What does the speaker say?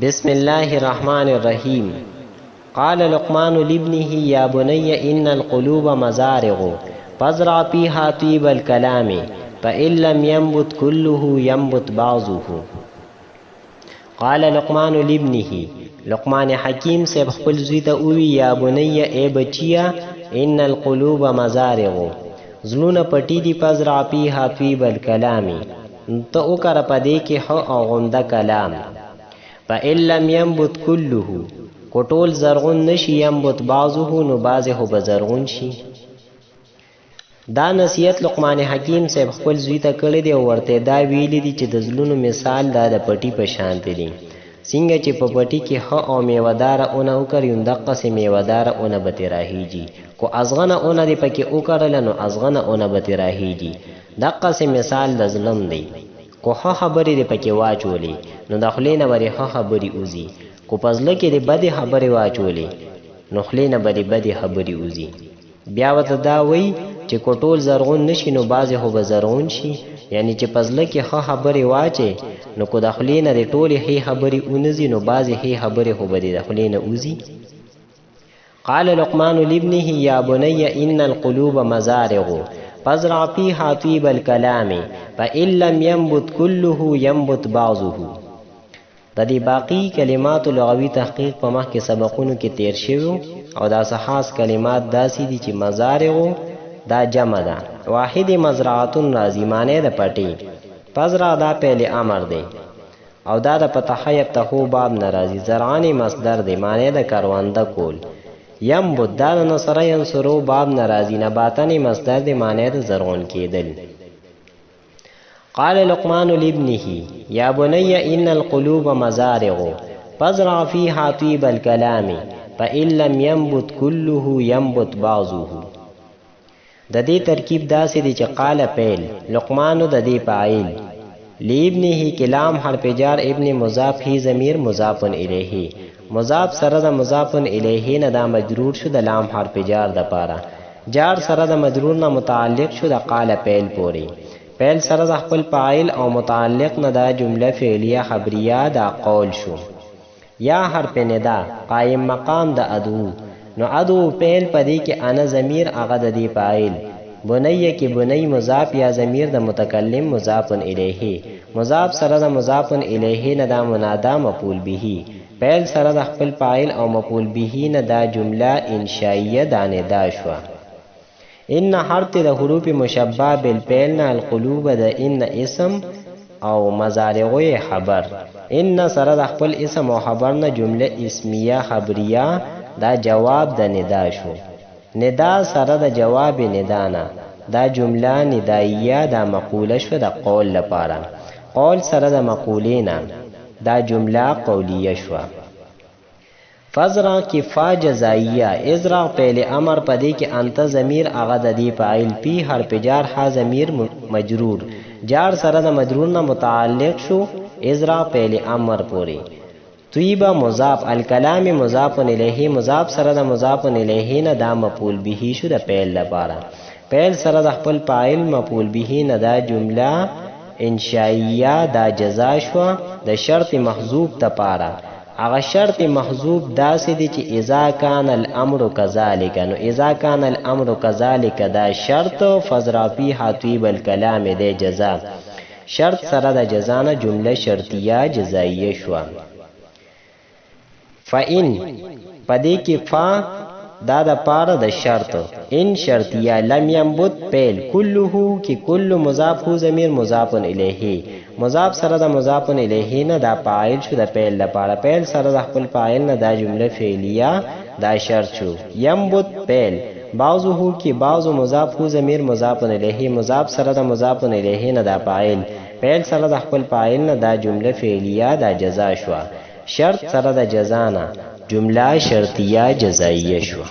بسم الله الرحمن الرحيم. قال لقمان لابنه يا بني إن القلوب مزارع فازرع فيها طيب الكلام فإن لم ينبت كله ينبت بعضه. قال لقمان لابنه، لقمان حکیم سے خپل زوی ته ووی یا بنی ای بچیا ان القلوب مزارع زلون پټی دی فازرع فيها طيب الكلام ته وکړه پدې کې ښه او عمده کلام. فإن لم ينبت كله کو ټول زرغون نشي ينبت بعضه نو بعضه خو به زرغون شي. دا نصیحت لقمان حکیم صاحب خپل زوی ته کړی دی او ورته دا ویلی دی چې د زلونو مثال دا د پټي په شان دی. څنګه چې په پټي کې ښه او میوهداره اونه وکړي دقسې میوهداره اونه به ترې راهیږي. کو ازغنه اونه دې پکې وکړله نو ازغنه اونه به ترې راهیږي. دقسې مثال د ظلم دی. کو ښه خبرې دې پکې واچولې نو د خولې نه به ښه خبرې وځي. کو په زړه کې دې بدې خبرې واچولې نو خولې نه به دې بدې خبرې وځي. بیا ورته دا وایي چې کو ټول زرغون نشي نو بعضې خو به زرغون شي. یعنی چې په زړه کې ښه خبرې واچې نو کو د خولې نه دې ټولې ښې خبرې ونځي نو بعضې ښې خبرې خو به دې د خولې نه وځي. قال لقمان لابنه یا بني ان القلوب مزارع فازرع فيها طيب الكلام فإن لم ينبت كله ينبت بعضه. د دې باقی کلمات لغوي تحقیق په مخکې سبقونو کې تیر شوی او دا خاص کلمات داسې دي چې مزارع دا جمع ده. واحد مزرعتون راځي معنی د پټي. فزرع دا فعل امر دی او دا د فتحه یفتحو باب نه راځي. زرعان مصدر دی معنی د کرونده کول. ینبت دا د نصر ینصرو باب نه راځي. نباتن مصدر دی معنی د زرغون کېدل. قال لقمان لابنه يا بني إن القلوب مزارع فازرع فيها طيب الكلام فإن لم ينبت كله ينبت بعضه. د دې ترکیب داسې دی چې قال فعل لقمان د دې فاعل لابنه کلام حرف جار ابن مضاف هی ضمیر مضاف الیه مضاف سره د مضاف الیه نه دا مجرور شو د لام حرف جار د پاره. جار سره د مجرور نه متعلق شو د قال فعل پوری. فعل سره د خپل فاعل او متعلق نه دا جمله فعلیه خبریه دا قول شو. یا حرف ندا قائم مقام د ادو نو ادو فعل پدې کې انا ضمیر هغه د دې فاعل. بنی کې بنی مضاف یا ضمیر د متکلم مضاف الیه مضاف سره د مضاف الیه نه دا منادا مفعول به. فعل سره د خپل فاعل او مفعول به نه دا جمله انشائیه دا ندا شو. ان حرف د حروف مشبہ بالفعل نه القلوب د ان اسم او مزارع خبر. ان سره د خپل اسم او خبر نه جمله اسمیه خبریه دا جواب د ندا شو. ندا سره د جواب ندا نه دا جمله ندائیه دا مقوله شو د قول لپاره. قول سره د مقوله نه دا جمله قولیه شو. فزرع کی فا جزائیه ازرع فعل امر پدې کې انت ضمیر هغه د دې فاعل پی حرف جار ها ضمیر مجرور جار سره د مجرور نه متعلق شو ازرع فعل امر پوری. طیبه مضاف الکلام مضاف الیه مضاف سره د مضاف الیه نه دا مفعول به شو د فعل لپاره. فعل سره د خپل فاعل مفعول به نه دا جمله انشائیه دا جزا شو د شرط محذوف لپاره. هغه شرط محذوف داسې دی چې اذا کان الامر کذالک نو اذا کان الامر کذالک دا شرط فزرع فیها طیب الکلام دی جزا. شرط سره د جزا نه جمله شرطیه جزائیه شو. فإن پدې کې فا دا د پاره د شرط ان شرطیه لم ينبت فعل كله کې کل مضاف هو ضمیر مضاف الیه مضاف سره د مضاف الیه نه دا فاعل شو د فعل لپاره. فعل سره د خپل فاعل نه دا جمله فعلیه دا شرط شو. ينبت فعل بعضه کې بعض مضاف هو ضمیر مضاف الیه مضاف سره د مضاف الیه نه دا فاعل. فعل سره د خپل فاعل نه دا جمله فعلیه دا جزا شو. شرط سره د جزا نه جمله شرطیه جزائیه شو.